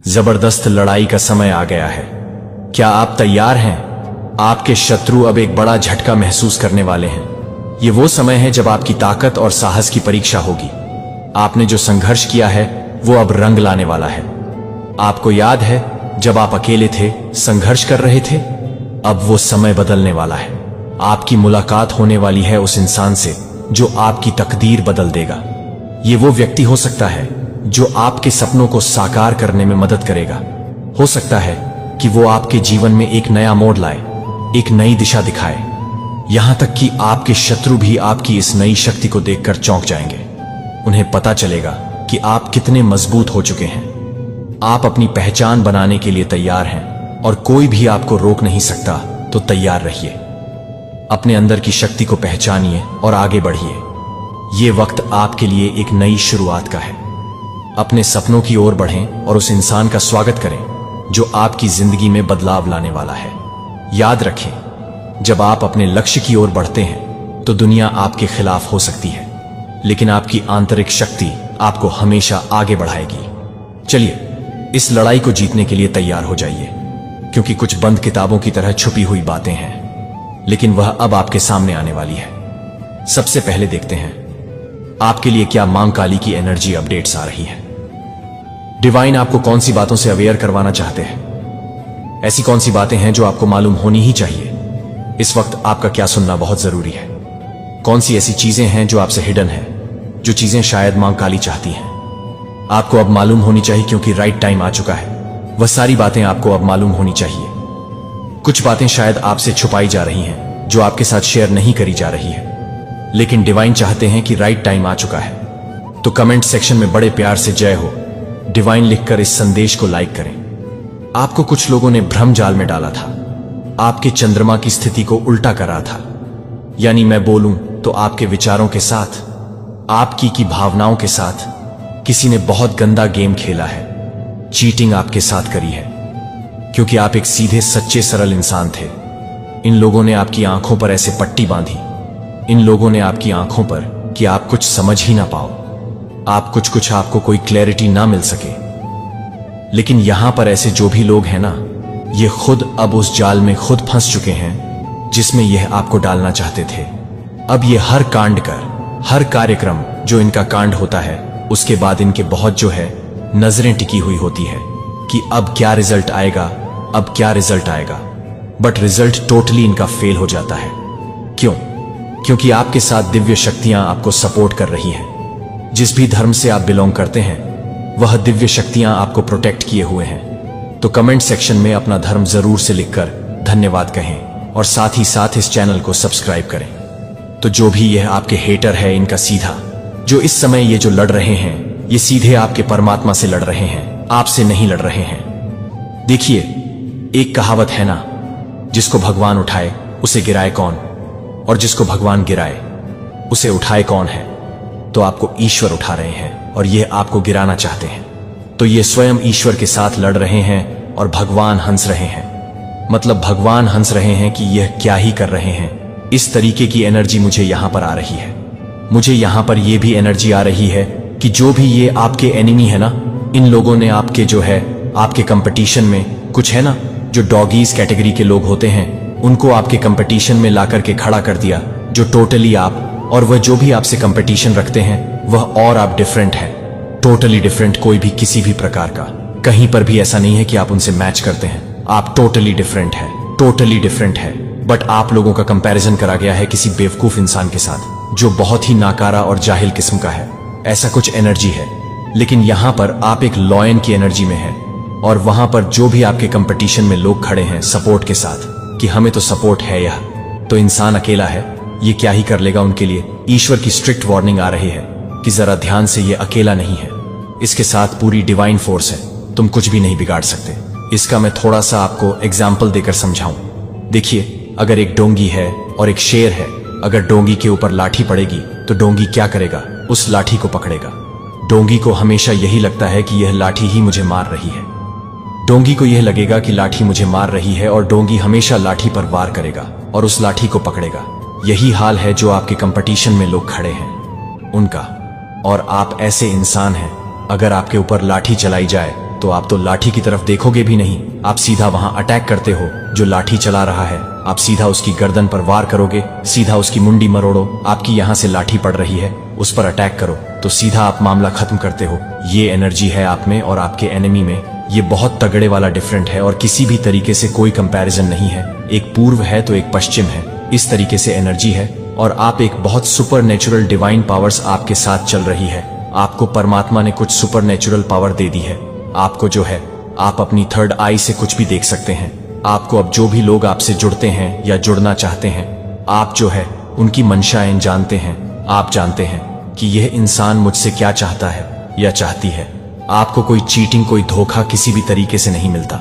जबरदस्त लड़ाई का समय आ गया है। क्या आप तैयार हैं? आपके शत्रु अब एक बड़ा झटका महसूस करने वाले हैं। ये वो समय है जब आपकी ताकत और साहस की परीक्षा होगी। आपने जो संघर्ष किया है वो अब रंग लाने वाला है। आपको याद है जब आप अकेले थे, संघर्ष कर रहे थे? अब वो समय बदलने वाला है। आपकी मुलाकात होने वाली है उस इंसान से जो आपकी तकदीर बदल देगा। ये वो व्यक्ति हो सकता है जो आपके सपनों को साकार करने में मदद करेगा। हो सकता है कि वो आपके जीवन में एक नया मोड़ लाए, एक नई दिशा दिखाए। यहां तक कि आपके शत्रु भी आपकी इस नई शक्ति को देखकर चौंक जाएंगे। उन्हें पता चलेगा कि आप कितने मजबूत हो चुके हैं। आप अपनी पहचान बनाने के लिए तैयार हैं और कोई भी आपको रोक नहीं सकता। तो तैयार रहिए, अपने अंदर की शक्ति को पहचानिए और आगे बढ़िए। ये वक्त आपके लिए एक नई शुरुआत का है। अपने सपनों की ओर बढ़ें और उस इंसान का स्वागत करें जो आपकी जिंदगी में बदलाव लाने वाला है। याद रखें, जब आप अपने लक्ष्य की ओर बढ़ते हैं तो दुनिया आपके खिलाफ हो सकती है, लेकिन आपकी आंतरिक शक्ति आपको हमेशा आगे बढ़ाएगी। चलिए, इस लड़ाई को जीतने के लिए तैयार हो जाइए, क्योंकि कुछ बंद किताबों की तरह छुपी हुई बातें हैं, लेकिन वह अब आपके सामने आने वाली है। सबसे पहले देखते हैं आपके लिए क्या मां काली की एनर्जी अपडेट्स आ रही है। डिवाइन आपको कौन सी बातों से अवेयर करवाना चाहते हैं? ऐसी कौन सी बातें हैं जो आपको मालूम होनी ही चाहिए? इस वक्त आपका क्या सुनना बहुत जरूरी है? कौन सी ऐसी चीजें हैं जो आपसे हिडन है, जो चीजें शायद मां काली चाहती हैं? आपको अब मालूम होनी चाहिए, क्योंकि राइट टाइम आ चुका है। वह सारी बातें आपको अब मालूम होनी चाहिए। कुछ बातें शायद आपसे छुपाई जा रही हैं, जो आपके साथ शेयर नहीं करी जा रही है, लेकिन डिवाइन चाहते हैं कि राइट टाइम आ चुका है। तो कमेंट सेक्शन में बड़े प्यार से जय हो डिवाइन लिखकर इस संदेश को लाइक करें। आपको कुछ लोगों ने भ्रम जाल में डाला था, आपके चंद्रमा की स्थिति को उल्टा करा था। यानी मैं बोलूं तो आपके विचारों के साथ, आपकी की भावनाओं के साथ किसी ने बहुत गंदा गेम खेला है, चीटिंग आपके साथ करी है, क्योंकि आप एक सीधे सच्चे सरल इंसान थे। इन लोगों ने आपकी आंखों पर ऐसे पट्टी बांधी, इन लोगों ने आपकी आंखों पर कि आप कुछ समझ ही ना पाओ, आप कुछ आपको कोई क्लैरिटी ना मिल सके। लेकिन यहां पर ऐसे जो भी लोग हैं ना, ये खुद अब उस जाल में खुद फंस चुके हैं जिसमें यह आपको डालना चाहते थे। अब ये हर कांड कर, हर कार्यक्रम जो इनका कांड होता है, उसके बाद इनके बहुत जो है नजरें टिकी हुई होती है कि अब क्या रिजल्ट आएगा, अब क्या रिजल्ट आएगा। बट रिजल्ट टोटली इनका फेल हो जाता है। क्यों? क्योंकि आपके साथ दिव्य शक्तियां आपको सपोर्ट कर रही हैं। जिस भी धर्म से आप बिलोंग करते हैं, वह दिव्य शक्तियां आपको प्रोटेक्ट किए हुए हैं। तो कमेंट सेक्शन में अपना धर्म जरूर से लिखकर धन्यवाद कहें और साथ ही साथ इस चैनल को सब्सक्राइब करें। तो जो भी यह आपके हेटर है, इनका सीधा, जो इस समय ये जो लड़ रहे हैं, ये सीधे आपके परमात्मा से लड़ रहे हैं, आपसे नहीं लड़ रहे हैं। देखिए, एक कहावत है ना, जिसको भगवान उठाए उसे गिराए कौन, और जिसको भगवान गिराए उसे उठाए कौन है। तो आपको ईश्वर उठा रहे हैं और ये आपको गिराना चाहते हैं। तो ये स्वयं ईश्वर के साथ लड़ रहे हैं और भगवान हंस रहे हैं। मतलब भगवान हंस रहे हैं कि यह क्या ही कर रहे हैं। इस तरीके की एनर्जी मुझे यहां पर आ रही है। मुझे यहां पर यह भी एनर्जी आ रही है कि जो भी ये आपके एनिमी है ना, इन लोगों ने आपके जो है आपके कंपटीशन में कुछ है ना, जो डॉगीज कैटेगरी के लोग होते हैं, उनको आपके कंपटीशन में लाकर के खड़ा कर दिया, जो टोटली आप और वह जो भी आपसे कंपटीशन रखते हैं, वह और आप डिफरेंट है, टोटली डिफरेंट। कोई भी किसी भी प्रकार का कहीं पर भी ऐसा नहीं है कि आप उनसे मैच करते हैं। आप टोटली डिफरेंट है, टोटली डिफरेंट है। बट आप लोगों का कंपैरिजन करा गया है किसी बेवकूफ इंसान के साथ, जो बहुत ही नाकारा और जाहिल किस्म का है। ऐसा कुछ एनर्जी है। लेकिन यहां पर आप एक लॉयन की एनर्जी में है, और वहां पर जो भी आपके कंपटीशन में लोग खड़े हैं सपोर्ट के साथ कि हमें तो सपोर्ट है, यह तो इंसान अकेला है, ये क्या ही कर लेगा उनके लिए। ईश्वर की स्ट्रिक्ट वार्निंग आ रही है कि जरा ध्यान से, ये अकेला नहीं है, इसके साथ पूरी डिवाइन फोर्स है, तुम कुछ भी नहीं बिगाड़ सकते। इसका मैं थोड़ा सा आपको एग्जाम्पल देकर समझाऊं। देखिए, अगर एक डोंगी है और एक शेर है, अगर डोंगी के ऊपर लाठी पड़ेगी तो डोंगी क्या करेगा? उस लाठी को पकड़ेगा। डोंगी को हमेशा यही लगता है कि यह लाठी ही मुझे मार रही है। डोंगी को यह लगेगा कि लाठी मुझे मार रही है, और डोंगी हमेशा लाठी पर वार करेगा और उस लाठी को पकड़ेगा। यही हाल है जो आपके कंपटीशन में लोग खड़े हैं उनका। और आप ऐसे इंसान हैं, अगर आपके ऊपर लाठी चलाई जाए तो आप तो लाठी की तरफ देखोगे भी नहीं, आप सीधा वहां अटैक करते हो। जो लाठी चला रहा है आप सीधा उसकी गर्दन पर वार करोगे, सीधा उसकी मुंडी मरोड़ो। आपकी यहाँ से लाठी पड़ रही है, उस पर अटैक करो, तो सीधा आप मामला खत्म करते हो। ये एनर्जी है आप में और आपके एनिमी में, ये बहुत तगड़े वाला डिफरेंट है और किसी भी तरीके से कोई कंपैरिजन नहीं है। एक पूर्व है तो एक पश्चिम है, इस तरीके से एनर्जी है। और आप एक बहुत सुपर नेचुरल डिवाइन पावर्स आपके साथ चल रही है। आपको परमात्मा ने कुछ सुपर नेचुरल पावर दे दी है। आपको जो है, आप अपनी थर्ड आई से कुछ भी देख सकते हैं। आपको अब जो भी लोग आपसे जुड़ते हैं या जुड़ना चाहते हैं, आप जो है उनकी मंशाएं जानते हैं। आप जानते हैं कि यह इंसान मुझसे क्या चाहता है या चाहती है। आपको कोई चीटिंग, कोई धोखा किसी भी तरीके से नहीं मिलता।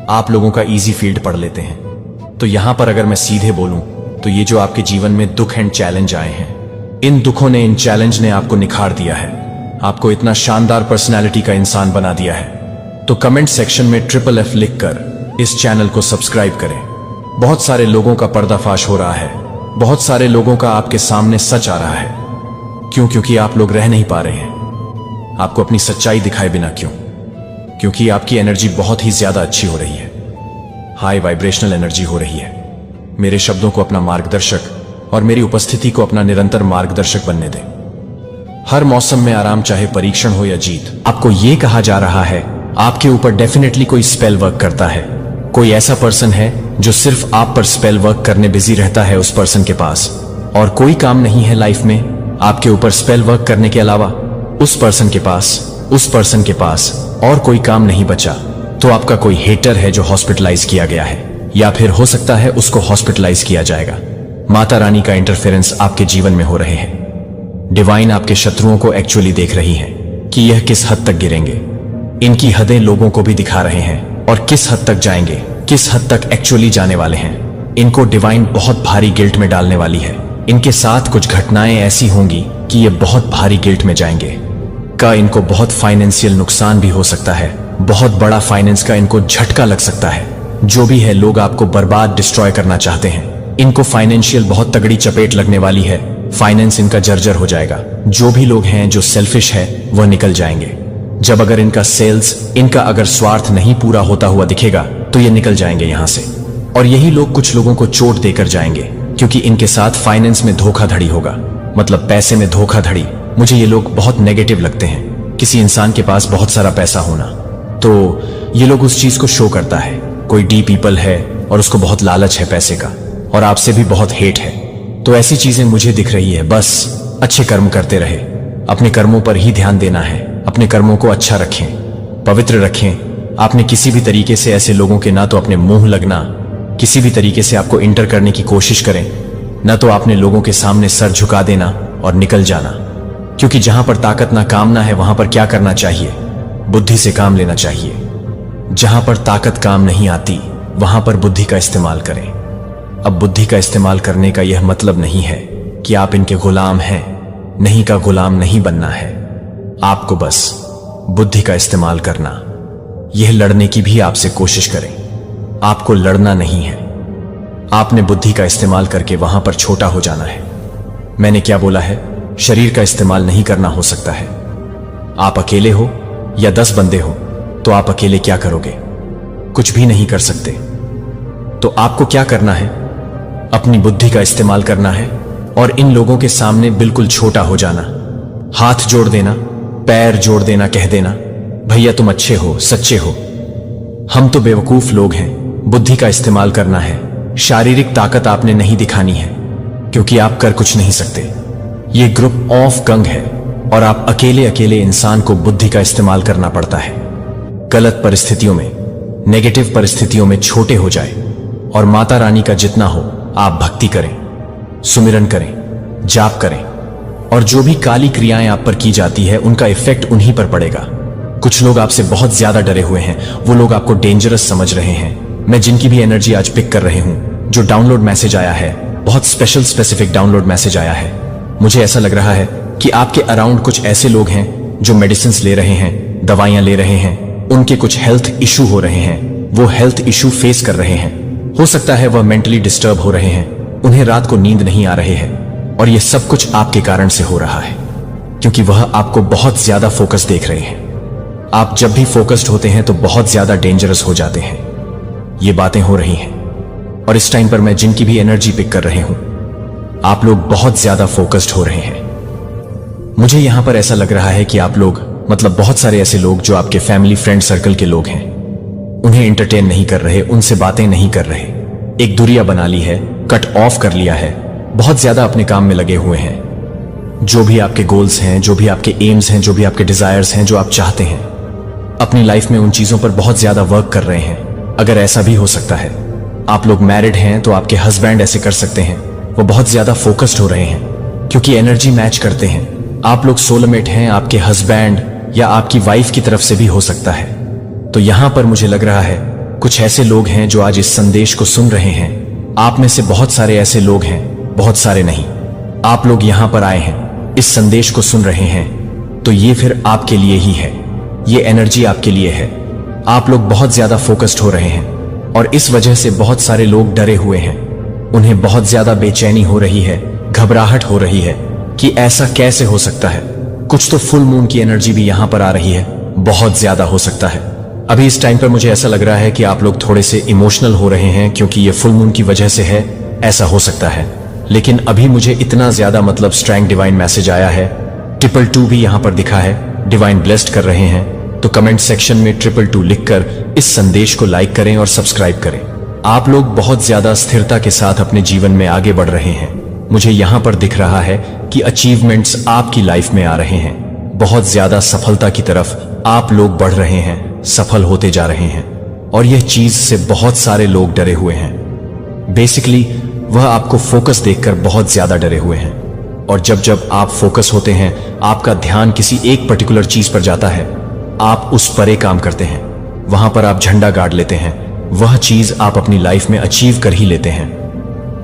आप लोगों का इजी फील्ड पढ़ लेते हैं। तो यहां पर अगर मैं सीधे बोलूं तो ये जो आपके जीवन में दुख एंड चैलेंज आए हैं, इन दुखों ने, इन चैलेंज ने आपको निखार दिया है, आपको इतना शानदार पर्सनैलिटी का इंसान बना दिया है। तो कमेंट सेक्शन में FFF लिखकर इस चैनल को सब्सक्राइब करें। बहुत सारे लोगों का पर्दाफाश हो रहा है, बहुत सारे लोगों का आपके सामने सच आ रहा है। क्यों? क्योंकि आप लोग रह नहीं पा रहे हैं आपको अपनी सच्चाई दिखाए बिना। क्यों? क्योंकि आपकी एनर्जी बहुत ही ज्यादा अच्छी हो रही है, हाई वाइब्रेशनल एनर्जी हो रही है। मेरे शब्दों को अपना मार्गदर्शक और मेरी उपस्थिति को अपना निरंतर मार्गदर्शक बनने दें। हर मौसम में आराम, चाहे परीक्षण हो या जीत। आपको यह कहा जा रहा है आपके ऊपर डेफिनेटली कोई स्पेल वर्क करता है। कोई ऐसा पर्सन है जो सिर्फ आप पर स्पेल वर्क करने बिजी रहता है उस पर्सन के पास, और कोई काम नहीं है लाइफ में आपके ऊपर स्पेल वर्क करने के अलावा। उस पर्सन के पास और कोई काम नहीं बचा। तो आपका कोई हेटर है जो हॉस्पिटलाइज किया गया है, या फिर हो सकता है उसको हॉस्पिटलाइज किया जाएगा। माता रानी का इंटरफेरेंस आपके जीवन में हो रहे हैं। डिवाइन आपके शत्रुओं को एक्चुअली देख रही है कि यह किस हद तक गिरेंगे। इनकी हदें लोगों को भी दिखा रहे हैं और किस हद तक जाएंगे, किस हद तक एक्चुअली जाने वाले हैं। इनको डिवाइन बहुत भारी गिल्ट में डालने वाली है। इनके साथ कुछ घटनाएं ऐसी होंगी कि ये बहुत भारी गिल्ट में जाएंगे। इनको बहुत फाइनेंशियल नुकसान भी हो सकता है, बहुत बड़ा फाइनेंस का इनको झटका लग सकता है। जो भी है, लोग आपको बर्बाद, डिस्ट्रॉय करना चाहते हैं। इनको फाइनेंशियल बहुत तगड़ी चपेट लगने वाली है। फाइनेंस इनका जर्जर हो जाएगा। जो भी लोग हैं जो सेल्फिश है वह निकल जाएंगे। जब अगर इनका सेल्स, इनका अगर स्वार्थ नहीं पूरा होता हुआ दिखेगा तो ये निकल जाएंगे यहां से। और यही लोग कुछ लोगों को चोट देकर जाएंगे, क्योंकि इनके साथ फाइनेंस में धोखाधड़ी होगा, मतलब पैसे में धोखाधड़ी। मुझे ये लोग बहुत नेगेटिव लगते हैं। किसी इंसान के पास बहुत सारा पैसा होना, तो ये लोग उस चीज को शो करता है। कोई डी पीपल है और उसको बहुत लालच है पैसे का, और आपसे भी बहुत हेट है, तो ऐसी चीजें मुझे दिख रही है। बस अच्छे कर्म करते रहे, अपने कर्मों पर ही ध्यान देना है। अपने कर्मों को अच्छा रखें, पवित्र रखें। आपने किसी भी तरीके से ऐसे लोगों के ना तो अपने मुंह लगना, किसी भी तरीके से आपको इंटर करने की कोशिश करें, ना तो आपने लोगों के सामने सर झुका देना और निकल जाना। क्योंकि जहां पर ताकत ना कामना है वहां पर क्या करना चाहिए? बुद्धि से काम लेना चाहिए। जहां पर ताकत काम नहीं आती वहां पर बुद्धि का इस्तेमाल करें। अब बुद्धि का इस्तेमाल करने का यह मतलब नहीं है कि आप इनके गुलाम हैं, नहीं का गुलाम नहीं बनना है। आपको बस बुद्धि का इस्तेमाल करना। यह लड़ने की भी आपसे कोशिश करें, आपको लड़ना नहीं है। आपने बुद्धि का इस्तेमाल करके वहां पर छोटा हो जाना है। मैंने क्या बोला है? शरीर का इस्तेमाल नहीं करना हो सकता है। आप अकेले हो या 10 बंदे हो तो आप अकेले क्या करोगे? कुछ भी नहीं कर सकते। तो आपको क्या करना है? अपनी बुद्धि का इस्तेमाल करना है और इन लोगों के सामने बिल्कुल छोटा हो जाना। हाथ जोड़ देना, पैर जोड़ देना, कह देना भैया तुम अच्छे हो, सच्चे हो, हम तो बेवकूफ लोग हैं। बुद्धि का इस्तेमाल करना है। शारीरिक ताकत आपने नहीं दिखानी है, क्योंकि आप कर कुछ नहीं सकते। ये ग्रुप ऑफ गंग है और आप अकेले अकेले इंसान को बुद्धि का इस्तेमाल करना पड़ता है। गलत परिस्थितियों में, नेगेटिव परिस्थितियों में छोटे हो जाए और माता रानी का जितना हो आप भक्ति करें, सुमिरन करें, जाप करें, और जो भी काली क्रियाएं आप पर की जाती है उनका इफेक्ट उन्हीं पर पड़ेगा। कुछ लोग आपसे बहुत ज्यादा डरे हुए हैं, वो लोग आपको डेंजरस समझ रहे हैं। मैं जिनकी भी एनर्जी आज पिक कर रही हूं, जो डाउनलोड मैसेज आया है, बहुत स्पेशल स्पेसिफिक डाउनलोड मैसेज आया है, मुझे ऐसा लग रहा है कि आपके अराउंड कुछ ऐसे लोग हैं जो मेडिसिन ले रहे हैं, दवाइयां ले रहे हैं, उनके कुछ हेल्थ इशू हो रहे हैं, वो हेल्थ इशू फेस कर रहे हैं। हो सकता है वह मेंटली डिस्टर्ब हो रहे हैं, उन्हें रात को नींद नहीं आ रहे हैं, और यह सब कुछ आपके कारण से हो रहा है, क्योंकि वह आपको बहुत ज्यादा फोकस देख रहे हैं। आप जब भी फोकस्ड होते हैं तो बहुत ज्यादा डेंजरस हो जाते हैं। ये बातें हो रही हैं और इस टाइम पर मैं जिनकी भी एनर्जी पिक कर रहे हूं, आप लोग बहुत ज्यादा फोकस्ड हो रहे हैं। मुझे यहां पर ऐसा लग रहा है कि आप लोग, मतलब बहुत सारे ऐसे लोग जो आपके फैमिली फ्रेंड सर्कल के लोग हैं, उन्हें एंटरटेन नहीं कर रहे, उनसे बातें नहीं कर रहे, एक दूरियां बना ली है, कट ऑफ कर लिया है, बहुत ज्यादा अपने काम में लगे हुए हैं। जो भी आपके गोल्स हैं, जो भी आपके एम्स हैं, जो भी आपके डिजायर्स हैं, जो आप चाहते हैं अपनी लाइफ में, उन चीजों पर बहुत ज्यादा वर्क कर रहे हैं। अगर ऐसा भी हो सकता है, आप लोग मैरिड हैं तो आपके हस्बैंड ऐसे कर सकते हैं, वो बहुत ज्यादा फोकस्ड हो रहे हैं क्योंकि एनर्जी मैच करते हैं। आप लोग सोलमेट हैं, आपके हस्बैंड या आपकी वाइफ की तरफ से भी हो सकता है। तो यहां पर मुझे लग रहा है कुछ ऐसे लोग हैं जो आज इस संदेश को सुन रहे हैं। आप में से बहुत सारे ऐसे लोग हैं, बहुत सारे नहीं, आप लोग यहां पर आए हैं, इस संदेश को सुन रहे हैं, तो ये फिर आपके लिए ही है, ये एनर्जी आपके लिए है। आप लोग बहुत ज्यादा फोकस्ड हो रहे हैं और इस वजह से बहुत सारे लोग डरे हुए हैं। उन्हें बहुत ज्यादा बेचैनी हो रही है, घबराहट हो रही है कि ऐसा कैसे हो सकता है। कुछ तो फुल मून की एनर्जी भी यहां पर आ रही है, बहुत ज्यादा हो सकता है। अभी इस टाइम पर मुझे ऐसा लग रहा है कि आप लोग थोड़े से इमोशनल हो रहे हैं क्योंकि ये फुल मून की वजह से है, ऐसा हो सकता है। लेकिन अभी मुझे इतना ज्यादा मतलब स्ट्रॉन्ग डिवाइन मैसेज आया है, 222 भी यहां पर दिखा है, डिवाइन ब्लेस्ड कर रहे हैं। तो कमेंट सेक्शन में 222 लिखकर इस संदेश को लाइक करें और सब्सक्राइब करें। आप लोग बहुत ज्यादा स्थिरता के साथ अपने जीवन में आगे बढ़ रहे हैं। मुझे यहां पर दिख रहा है कि अचीवमेंट्स आपकी लाइफ में आ रहे हैं, बहुत ज्यादा सफलता की तरफ आप लोग बढ़ रहे हैं, सफल होते जा रहे हैं। और यह चीज से बहुत सारे लोग डरे हुए हैं। बेसिकली वह आपको फोकस देखकर बहुत ज्यादा डरे हुए हैं। और जब जब आप फोकस होते हैं, आपका ध्यान किसी एक पर्टिकुलर चीज पर जाता है, आप उस परे काम करते हैं, वहां पर आप झंडा गाड़ लेते हैं, वह चीज आप अपनी लाइफ में अचीव कर ही लेते हैं।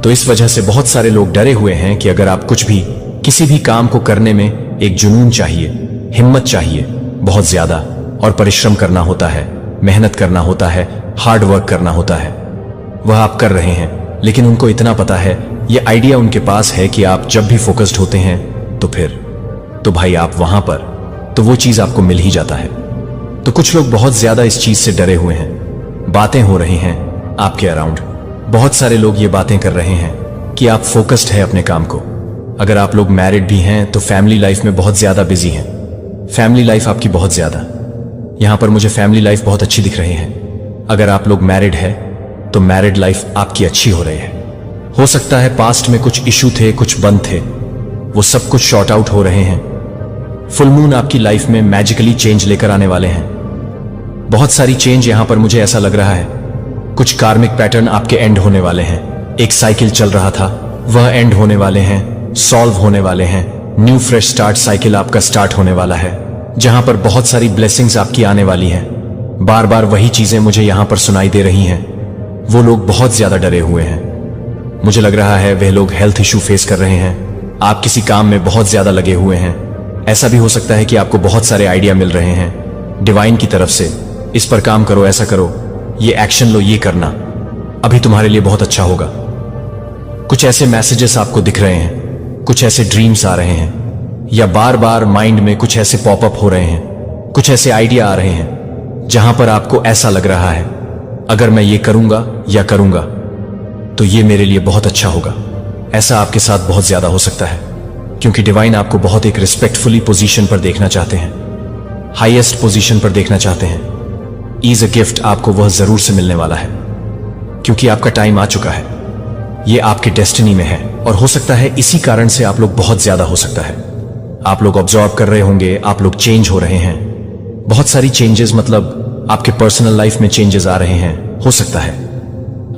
तो इस वजह से बहुत सारे लोग डरे हुए हैं कि अगर आप कुछ भी, किसी भी काम को करने में एक जुनून चाहिए, हिम्मत चाहिए, बहुत ज्यादा, और परिश्रम करना होता है, मेहनत करना होता है, हार्ड वर्क करना होता है, वह आप कर रहे हैं। लेकिन उनको इतना पता है, ये आइडिया उनके पास है कि आप जब भी फोकस्ड होते हैं तो भाई आप वहां पर, तो वो चीज आपको मिल ही जाता है। तो कुछ लोग बहुत ज्यादा इस चीज से डरे हुए हैं। बातें हो रही हैं आपके अराउंड, बहुत सारे लोग ये बातें कर रहे हैं कि आप फोकस्ड है अपने काम को। अगर आप लोग मैरिड भी हैं तो फैमिली लाइफ में बहुत ज्यादा बिजी हैं, फैमिली लाइफ आपकी बहुत ज्यादा, यहां पर मुझे फैमिली लाइफ बहुत अच्छी दिख रही है। अगर आप लोग मैरिड है तो मैरिड लाइफ आपकी अच्छी हो रही है। हो सकता है पास्ट में कुछ इशू थे, कुछ बंद थे, वो सब कुछ शॉर्ट आउट हो रहे हैं। फुल मून आपकी लाइफ में मैजिकली चेंज लेकर आने वाले हैं, बहुत सारी चेंज। यहां पर मुझे ऐसा लग रहा है कुछ कार्मिक पैटर्न आपके एंड होने वाले हैं। एक साइकिल चल रहा था, वह एंड होने वाले हैं, सॉल्व होने वाले हैं। न्यू फ्रेश स्टार्ट साइकिल आपका स्टार्ट होने वाला है, जहां पर बहुत सारी ब्लेसिंग्स आपकी आने वाली हैं। बार बार वही चीजें मुझे यहां पर सुनाई दे रही हैं। वो लोग बहुत ज्यादा डरे हुए हैं, मुझे लग रहा है वे लोग हेल्थ इशू फेस कर रहे हैं। आप किसी काम में बहुत ज्यादा लगे हुए हैं। ऐसा भी हो सकता है कि आपको बहुत सारे आइडिया मिल रहे हैं डिवाइन की तरफ से, इस पर काम करो, ऐसा करो, ये एक्शन लो, ये करना अभी तुम्हारे लिए बहुत अच्छा होगा। कुछ ऐसे मैसेजेस आपको दिख रहे हैं, कुछ ऐसे ड्रीम्स आ रहे हैं, या बार बार माइंड में कुछ ऐसे पॉपअप हो रहे हैं, कुछ ऐसे आइडिया आ रहे हैं जहां पर आपको ऐसा लग रहा है अगर मैं ये करूंगा या करूंगा तो ये मेरे लिए बहुत अच्छा होगा। ऐसा आपके साथ बहुत ज्यादा हो सकता है क्योंकि डिवाइन आपको बहुत एक रिस्पेक्टफुली पोजीशन पर देखना चाहते हैं, हाईएस्ट पोजीशन पर देखना चाहते हैं। ईज अ गिफ्ट आपको वह जरूर से मिलने वाला है क्योंकि आपका टाइम आ चुका है, ये आपके डेस्टिनी में है। और हो सकता है इसी कारण से आप लोग बहुत ज्यादा, हो सकता है आप लोग ऑब्जर्व कर रहे होंगे, आप लोग चेंज हो रहे हैं, बहुत सारी चेंजेस, मतलब आपके पर्सनल लाइफ में चेंजेस आ रहे हैं। हो सकता है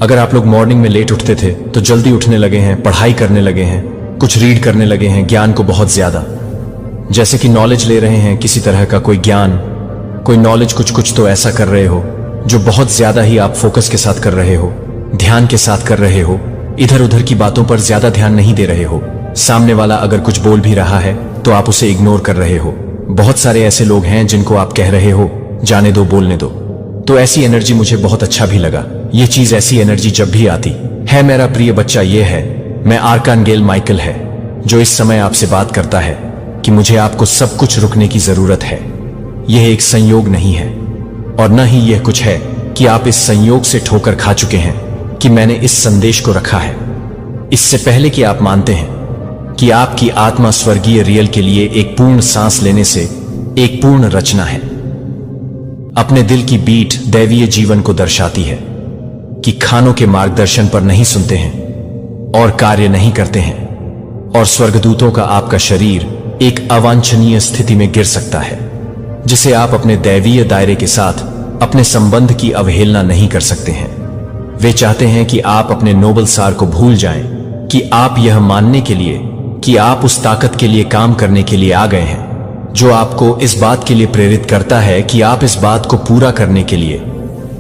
अगर आप लोग मॉर्निंग में लेट उठते थे तो जल्दी उठने लगे हैं, पढ़ाई करने लगे हैं, कुछ रीड करने लगे हैं, ज्ञान को बहुत ज्यादा, जैसे कि नॉलेज ले रहे हैं, किसी तरह का कोई ज्ञान, कोई नॉलेज, कुछ तो ऐसा कर रहे हो जो बहुत ज्यादा ही आप फोकस के साथ कर रहे हो, ध्यान के साथ कर रहे हो, इधर उधर की बातों पर ज्यादा ध्यान नहीं दे रहे हो। सामने वाला अगर कुछ बोल भी रहा है तो आप उसे इग्नोर कर रहे हो। बहुत सारे ऐसे लोग हैं जिनको आप कह रहे हो जाने दो, बोलने दो। तो ऐसी एनर्जी मुझे बहुत अच्छा भी लगा। ये चीज, ऐसी एनर्जी जब भी आती है मेरा प्रिय बच्चा, ये है मैं आर्कानगेल माइकल है जो इस समय आपसे बात करता है कि मुझे आपको सब कुछ रुकने की जरूरत है। यह एक संयोग नहीं है, और न ही यह कुछ है कि आप इस संयोग से ठोकर खा चुके हैं कि मैंने इस संदेश को रखा है। इससे पहले कि आप मानते हैं कि आपकी आत्मा स्वर्गीय रियल के लिए एक पूर्ण सांस लेने से एक पूर्ण रचना है। अपने दिल की बीट दैवीय जीवन को दर्शाती है कि खानों के मार्गदर्शन पर नहीं सुनते हैं और कार्य नहीं करते हैं, और स्वर्गदूतों का आपका शरीर एक अवांछनीय स्थिति में गिर सकता है जिसे आप अपने दैवीय दायरे के साथ अपने संबंध की अवहेलना नहीं कर सकते हैं। वे चाहते हैं कि आप अपने नोबल सार को भूल जाएं कि आप यह मानने के लिए कि आप उस ताकत के लिए काम करने के लिए आ गए हैं जो आपको इस बात के लिए प्रेरित करता है कि आप इस बात को पूरा करने के लिए,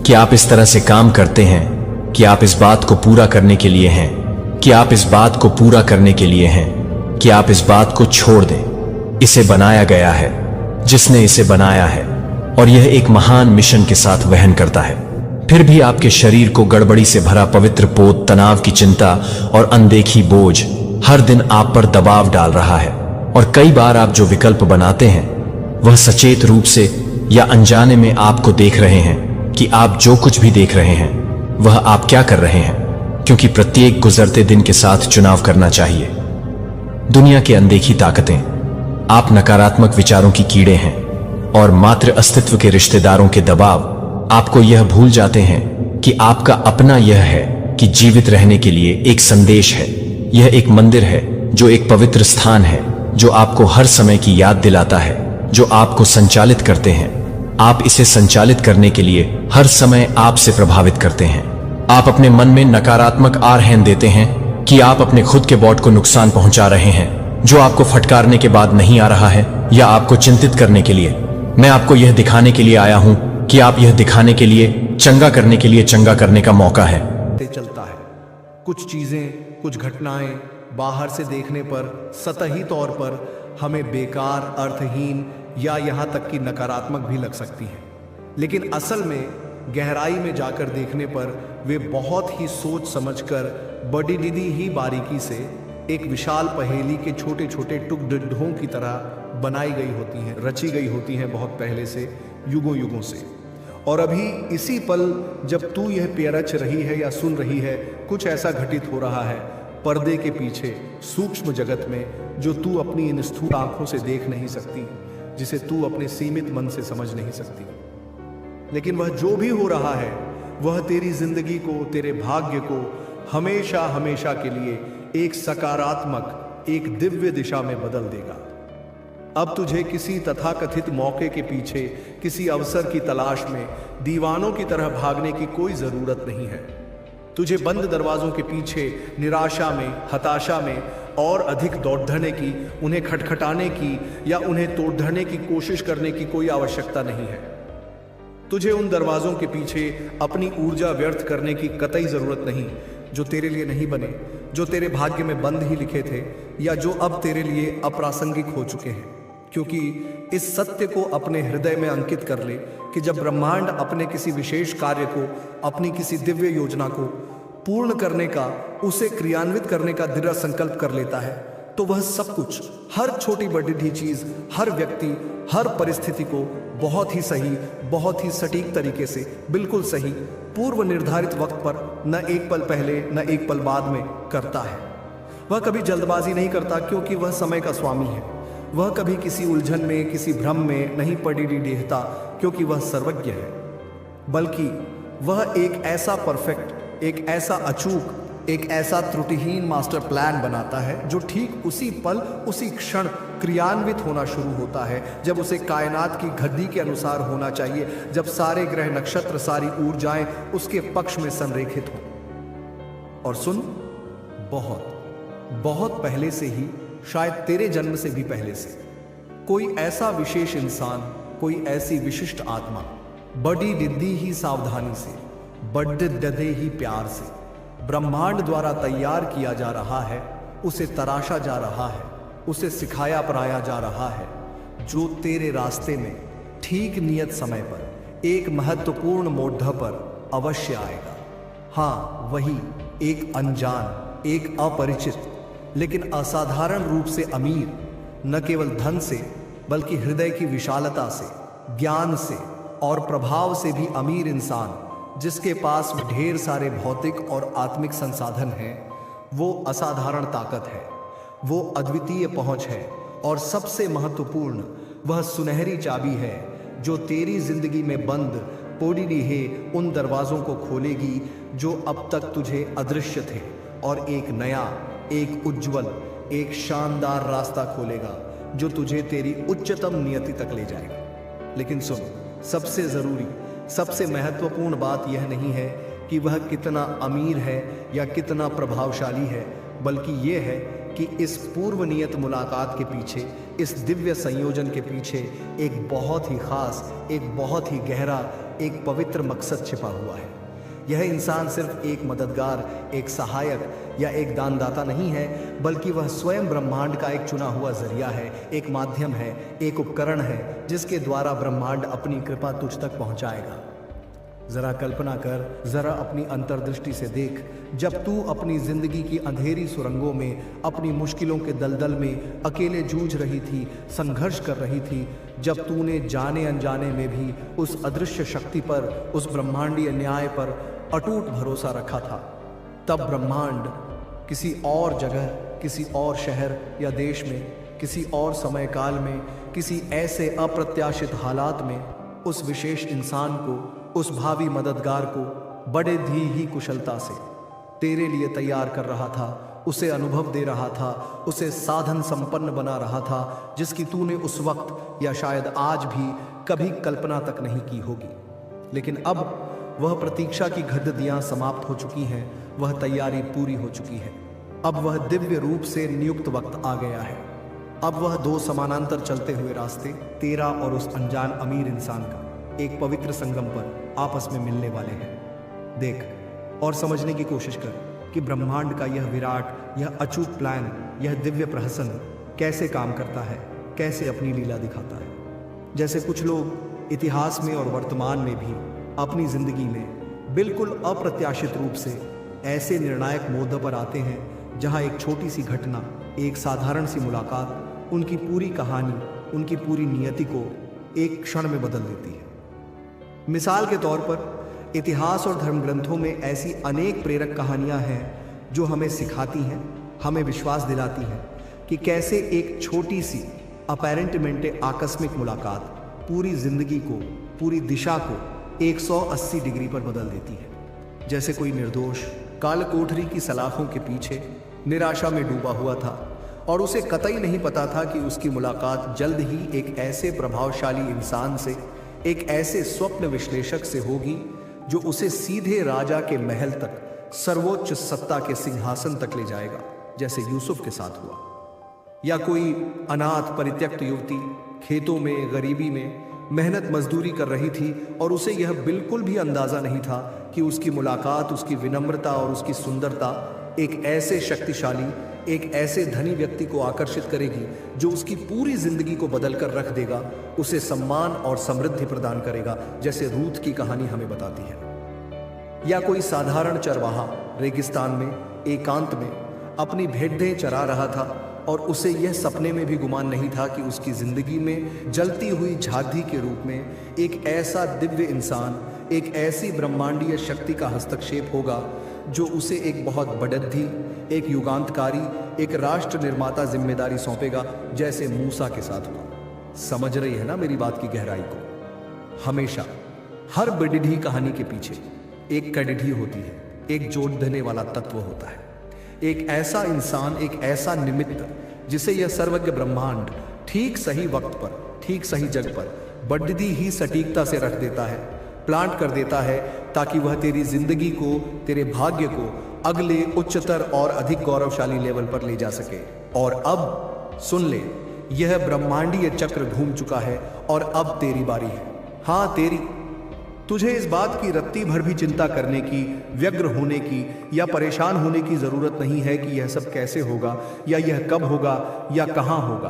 कि आप इस तरह से काम करते हैं कि आप इस बात को पूरा करने के लिए हैं, कि आप इस बात को पूरा करने के लिए हैं, कि आप इस बात को छोड़ दें। इसे बनाया गया है जिसने इसे बनाया है, और यह एक महान मिशन के साथ वहन करता है। फिर भी आपके शरीर को गड़बड़ी से भरा पवित्र पोत, तनाव की चिंता और अनदेखी बोझ हर दिन आप पर दबाव डाल रहा है, और कई बार आप जो विकल्प बनाते हैं वह सचेत रूप से या अनजाने में आपको देख रहे हैं कि आप जो कुछ भी देख रहे हैं वह आप क्या कर रहे हैं, क्योंकि प्रत्येक गुजरते दिन के साथ चुनाव करना चाहिए। दुनिया की अनदेखी ताकतें, आप नकारात्मक विचारों की कीड़े हैं, और मात्र अस्तित्व के रिश्तेदारों के दबाव आपको यह भूल जाते हैं कि आपका अपना यह है कि जीवित रहने के लिए एक संदेश है। यह एक मंदिर है जो एक पवित्र स्थान है जो आपको हर समय की याद दिलाता है, जो आपको संचालित करते हैं। आप इसे संचालित करने के लिए हर समय आपसे प्रभावित करते हैं। आप अपने मन में नकारात्मक आह्वान देते हैं कि आप अपने खुद के बॉट को नुकसान पहुंचा रहे हैं जो आपको फटकारने के बाद नहीं आ रहा है, या आपको चिंतित करने के लिए। मैं आपको यह दिखाने के लिए आया हूं कि आप यह दिखाने के लिए चंगा करने के लिए चंगा करने का मौका है। चलता है कुछ चीजें, कुछ घटनाएं बाहर से देखने पर सतही तौर पर हमें बेकार, अर्थहीन या यहां तक कि नकारात्मक भी लग सकती हैं, लेकिन असल में गहराई में जाकर देखने पर वे बहुत ही सोच समझकर बड़ी दीदी ही बारीकी से एक विशाल पहेली के छोटे छोटे टुकड़ों की तरह बनाई गई होती हैं, रची गई होती हैं बहुत पहले से, युगों युगों से। और अभी इसी पल जब तू यह पेरच रही है या सुन रही है, कुछ ऐसा घटित हो रहा है पर्दे के पीछे, सूक्ष्म जगत में, जो तू अपनी इन स्थूल आंखों से देख नहीं सकती, जिसे तू अपने सीमित मन से समझ नहीं सकती। लेकिन वह जो भी हो रहा है वह तेरी जिंदगी को, तेरे भाग्य को हमेशा हमेशा के लिए एक सकारात्मक, एक दिव्य दिशा में बदल देगा। अब तुझे किसी तथाकथित मौके के पीछे, किसी अवसर की तलाश में दीवानों की तरह भागने की कोई जरूरत नहीं है। तुझे बंद दरवाजों के पीछे निराशा में, हताशा में और अधिक दौड़ने की, उन्हें खटखटाने की या उन्हें तोड़ने की कोशिश करने की कोई आवश्यकता नहीं है। तुझे उन दरवाजों के पीछे अपनी ऊर्जा व्यर्थ करने की कतई जरूरत नहीं जो तेरे लिए नहीं बने, जो तेरे भाग्य में बंद ही लिखे थे, या जो अब तेरे लिए अप्रासंगिक हो चुके हैं। क्योंकि इस सत्य को अपने हृदय में अंकित कर ले कि जब ब्रह्मांड अपने किसी विशेष कार्य को, अपनी किसी दिव्य योजना को पूर्ण करने का, उसे क्रियान्वित करने का दृढ़ संकल्प कर लेता है, तो वह सब कुछ, हर छोटी बड़ी चीज, हर व्यक्ति, हर परिस्थिति को बहुत ही सही, बहुत ही सटीक तरीके से, बिल्कुल सही, पूर्व निर्धारित वक्त पर, न एक पल पहले न एक पल बाद में करता है। वह कभी जल्दबाजी नहीं करता क्योंकि वह समय का स्वामी है। वह कभी किसी उलझन में, किसी भ्रम में नहीं पड़ी रहता क्योंकि वह सर्वज्ञ है, बल्कि वह एक ऐसा परफेक्ट, एक ऐसा अचूक, एक ऐसा त्रुटिहीन मास्टर प्लान बनाता है जो ठीक उसी पल, उसी क्षण क्रियान्वित होना शुरू होता है जब उसे कायनात की गति के अनुसार होना चाहिए, जब सारे ग्रह, नक्षत्र, सारी ऊर्जाएं उसके पक्ष में संरेखित हो। और सुन, बहुत बहुत पहले से ही, शायद तेरे जन्म से भी पहले से, कोई ऐसा विशेष इंसान, कोई ऐसी विशिष्ट आत्मा बड़ी दिद्दी ही सावधानी से, बड़े ददे ही प्यार से ब्रह्मांड द्वारा तैयार किया जा रहा है, उसे तराशा जा रहा है, उसे सिखाया पढ़ाया जा रहा है, जो तेरे रास्ते में ठीक नियत समय पर एक महत्वपूर्ण मोड़ पर अवश्य आएगा। हाँ, वही एक अनजान, एक अपरिचित लेकिन असाधारण रूप से अमीर, न केवल धन से बल्कि हृदय की विशालता से, ज्ञान से और प्रभाव से भी अमीर इंसान, जिसके पास ढेर सारे भौतिक और आत्मिक संसाधन हैं, वो असाधारण ताकत है, वो अद्वितीय पहुंच है, और सबसे महत्वपूर्ण वह सुनहरी चाबी है जो तेरी जिंदगी में बंद पोड़ी है उन दरवाजों को खोलेगी जो अब तक तुझे अदृश्य थे, और एक नया, एक उज्जवल, एक शानदार रास्ता खोलेगा जो तुझे तेरी उच्चतम नियति तक ले जाएगा। लेकिन सुन, सबसे जरूरी, सबसे महत्वपूर्ण बात यह नहीं है कि वह कितना अमीर है या कितना प्रभावशाली है, बल्कि यह है कि इस पूर्व नियत मुलाकात के पीछे, इस दिव्य संयोजन के पीछे एक बहुत ही खास, एक बहुत ही गहरा, एक पवित्र मकसद छिपा हुआ है। यह इंसान सिर्फ एक मददगार, एक सहायक या एक दानदाता नहीं है, बल्कि वह स्वयं ब्रह्मांड का एक चुना हुआ जरिया है, एक माध्यम है, एक उपकरण है जिसके द्वारा ब्रह्मांड अपनी कृपा तुझ तक पहुंचाएगा। जरा कल्पना कर, जरा अपनी अंतर्दृष्टि से देख, जब तू अपनी जिंदगी की अंधेरी सुरंगों में, अपनी मुश्किलों के दलदल में अकेले जूझ रही थी, संघर्ष कर रही थी, जब तूने जाने अनजाने में भी उस अदृश्य शक्ति पर, उस ब्रह्मांडीय न्याय पर अटूट भरोसा रखा था, तब ब्रह्मांड किसी और जगह, किसी और शहर या देश में, किसी और समय काल में, किसी ऐसे अप्रत्याशित हालात में उस विशेष इंसान को, उस भावी मददगार को बड़े ही कुशलता से तेरे लिए तैयार कर रहा था, उसे अनुभव दे रहा था, उसे साधन संपन्न बना रहा था, जिसकी तूने उस वक्त या शायद आज भी कभी कल्पना तक नहीं की होगी। लेकिन अब वह प्रतीक्षा की घड़ियां समाप्त हो चुकी हैं, वह तैयारी पूरी हो चुकी है। अब वह दिव्य रूप से नियुक्त वक्त आ गया है। अब वह दो समानांतर चलते हुए रास्ते, तेरा और उस अनजान अमीर इंसान का, एक पवित्र संगम पर आपस में मिलने वाले हैं। देख और समझने की कोशिश कर कि ब्रह्मांड का यह विराट, यह अचूक प्लान, यह दिव्य प्रहसन कैसे काम करता है, कैसे अपनी लीला दिखाता है। जैसे कुछ लोग इतिहास में और वर्तमान में भी अपनी जिंदगी में बिल्कुल अप्रत्याशित रूप से ऐसे निर्णायक मोड़ पर आते हैं जहां एक छोटी सी घटना, एक साधारण सी मुलाकात उनकी पूरी कहानी, उनकी पूरी नियति को एक क्षण में बदल देती है। मिसाल के तौर पर इतिहास और धर्म ग्रंथों में ऐसी अनेक प्रेरक कहानियां हैं जो हमें सिखाती हैं, हमें विश्वास दिलाती हैं कि कैसे एक छोटी सी अपैरेंटमेंट आकस्मिक मुलाकात पूरी जिंदगी को, पूरी दिशा को 180 डिग्री पर बदल देती है। जैसे कोई निर्दोष काल कोठरी की सलाखों के पीछे निराशा में डूबा हुआ था और उसे कतई नहीं पता था कि उसकी मुलाकात जल्द ही एक ऐसे प्रभावशाली इंसान से, एक ऐसे स्वप्न विश्लेषक से होगी जो उसे सीधे राजा के महल तक, सर्वोच्च सत्ता के सिंहासन तक ले जाएगा, जैसे यूसुफ के साथ हुआ। या कोई अनाथ परित्यक्त युवती खेतों में गरीबी में मेहनत मजदूरी कर रही थी और उसे यह बिल्कुल भी अंदाजा नहीं था कि उसकी मुलाकात, उसकी विनम्रता और उसकी सुंदरता एक ऐसे शक्तिशाली, एक ऐसे धनी व्यक्ति को आकर्षित करेगी जो उसकी पूरी जिंदगी को बदल कर रख देगा, उसे सम्मान और समृद्धि प्रदान करेगा, जैसे रूथ की कहानी हमें बताती है। या कोई साधारण चरवाहा रेगिस्तान में एकांत में अपनी भेड़ें चरा रहा था और उसे यह सपने में भी गुमान नहीं था कि उसकी जिंदगी में जलती हुई झांकी के रूप में एक ऐसा दिव्य इंसान, एक ऐसी ब्रह्मांडीय शक्ति का हस्तक्षेप होगा जो उसे एक बहुत बड़द्धी, एक युगांतकारी, एक राष्ट्र निर्माता जिम्मेदारी सौंपेगा, जैसे मूसा के साथ हुआ। समझ रही है ना मेरी बात की गहराई को? हमेशा हर बड़िढ़ी कहानी के पीछे एक कड़िढ़ी होती है, एक जोड़ देने वाला तत्व होता है, एक ऐसा इंसान, एक ऐसा निमित्त जिसे यह सर्वज्ञ ब्रह्मांड ठीक सही वक्त पर, ठीक सही जगह पर बड़ी ही सटीकता से रख देता है, प्लांट कर देता है, ताकि वह तेरी जिंदगी को, तेरे भाग्य को अगले उच्चतर और अधिक गौरवशाली लेवल पर ले जा सके। और अब सुन ले, यह ब्रह्मांडीय चक्र घूम चुका है और अब तेरी बारी है। हाँ, तेरी। तुझे इस बात की रत्ती भर भी चिंता करने की, व्यग्र होने की या परेशान होने की जरूरत नहीं है कि यह सब कैसे होगा या यह कब होगा या कहां होगा।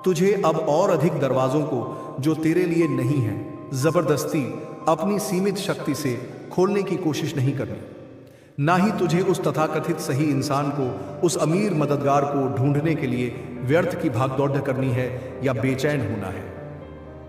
तुझे अब और अधिक दरवाजों को जो तेरे लिए नहीं है, जबरदस्ती अपनी सीमित शक्ति से खोलने की कोशिश नहीं करनी। ना ही तुझे उस तथाकथित सही इंसान को, उस अमीर मददगार को ढूंढने के लिए व्यर्थ की भागदौड़ करनी है या बेचैन होना है।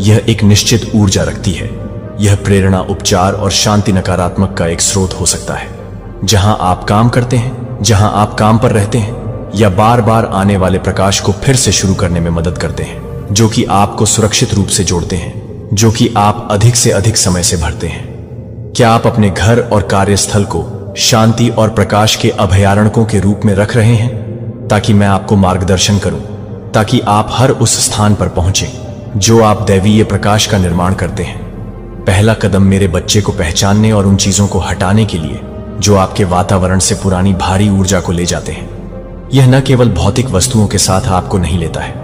यह एक निश्चित ऊर्जा रखती है। यह प्रेरणा, उपचार और शांति नकारात्मक का एक स्रोत हो सकता है। जहां आप काम करते हैं, जहां आप काम पर रहते हैं, या बार बार आने वाले प्रकाश को फिर से शुरू करने में मदद करते हैं, जो कि आपको सुरक्षित रूप से जोड़ते हैं, जो कि आप अधिक से अधिक समय से भरते हैं। क्या आप अपने घर और कार्यस्थल को शांति और प्रकाश के अभयारण्यों के रूप में रख रहे हैं, ताकि मैं आपको मार्गदर्शन करूं, ताकि आप हर उस स्थान पर पहुंचें जो आप दैवीय प्रकाश का निर्माण करते हैं। पहला कदम मेरे बच्चे को पहचानने और उन चीजों को हटाने के लिए जो आपके वातावरण से पुरानी भारी ऊर्जा को ले जाते हैं। यह न केवल भौतिक वस्तुओं के साथ आपको नहीं लेता है,